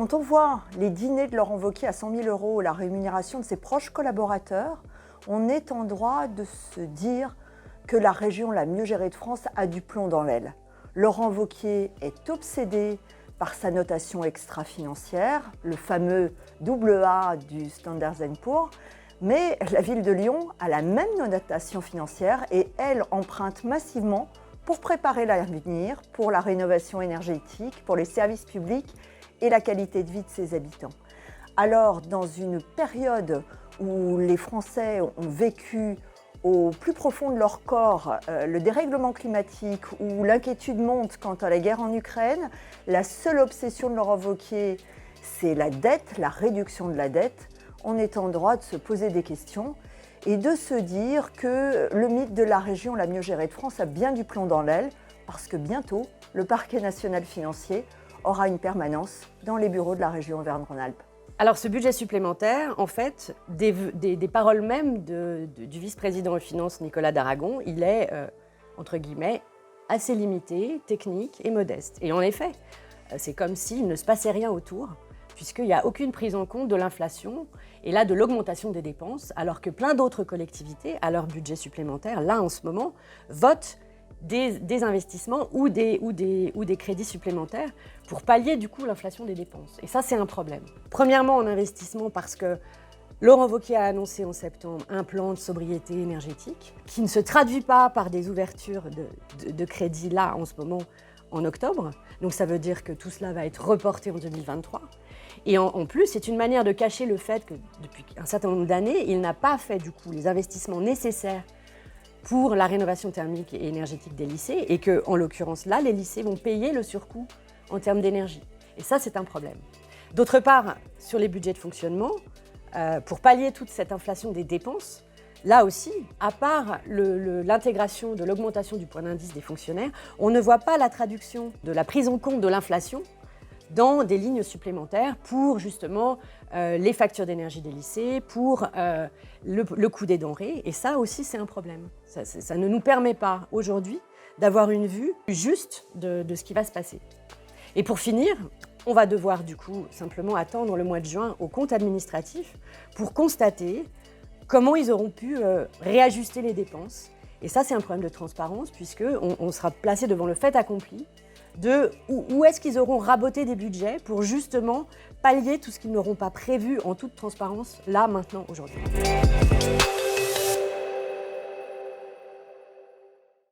Quand on voit les dîners de Laurent Wauquiez à 100 000 € la rémunération de ses proches collaborateurs, on est en droit de se dire que la région la mieux gérée de France a du plomb dans l'aile. Laurent Wauquiez est obsédé par sa notation extra-financière, le fameux AA du Standard & Poor's, mais la ville de Lyon a la même notation financière et elle emprunte massivement pour préparer l'avenir, pour la rénovation énergétique, pour les services publics et la qualité de vie de ses habitants. Alors, dans une période où les Français ont vécu au plus profond de leur corps le dérèglement climatique, où l'inquiétude monte quant à la guerre en Ukraine, la seule obsession de Laurent Wauquiez, c'est la dette, la réduction de la dette. On est en droit de se poser des questions et de se dire que le mythe de la région la mieux gérée de France a bien du plomb dans l'aile, parce que bientôt, le parquet national financier aura une permanence dans les bureaux de la région Auvergne-Rhône-Alpes. Alors ce budget supplémentaire, en fait, des paroles même du vice-président aux finances Nicolas Daragon, il est, entre guillemets, assez limité, technique et modeste. Et en effet, c'est comme s'il ne se passait rien autour, puisqu'il n'y a aucune prise en compte de l'inflation et là de l'augmentation des dépenses, alors que plein d'autres collectivités, à leur budget supplémentaire, là en ce moment, votent des investissements ou des crédits supplémentaires pour pallier du coup l'inflation des dépenses. Et ça, c'est un problème. Premièrement, en investissement, parce que Laurent Wauquiez a annoncé en septembre un plan de sobriété énergétique qui ne se traduit pas par des ouvertures de crédits là en ce moment en octobre. Donc ça veut dire que tout cela va être reporté en 2023. Et en plus, c'est une manière de cacher le fait que depuis un certain nombre d'années, il n'a pas fait du coup les investissements nécessaires pour la rénovation thermique et énergétique des lycées et que, en l'occurrence là, les lycées vont payer le surcoût en termes d'énergie. Et ça, c'est un problème. D'autre part, sur les budgets de fonctionnement, pour pallier toute cette inflation des dépenses, là aussi, à part l'intégration de l'augmentation du point d'indice des fonctionnaires, on ne voit pas la traduction de la prise en compte de l'inflation dans des lignes supplémentaires pour justement les factures d'énergie des lycées, pour le coût des denrées. Et ça aussi, c'est un problème. Ça ne nous permet pas aujourd'hui d'avoir une vue juste de ce qui va se passer. Et pour finir, on va devoir du coup simplement attendre le mois de juin au compte administratif pour constater comment ils auront pu réajuster les dépenses. Et ça, c'est un problème de transparence puisqu'on sera placé devant le fait accompli de où est-ce qu'ils auront raboté des budgets pour justement pallier tout ce qu'ils n'auront pas prévu en toute transparence, là, maintenant, aujourd'hui.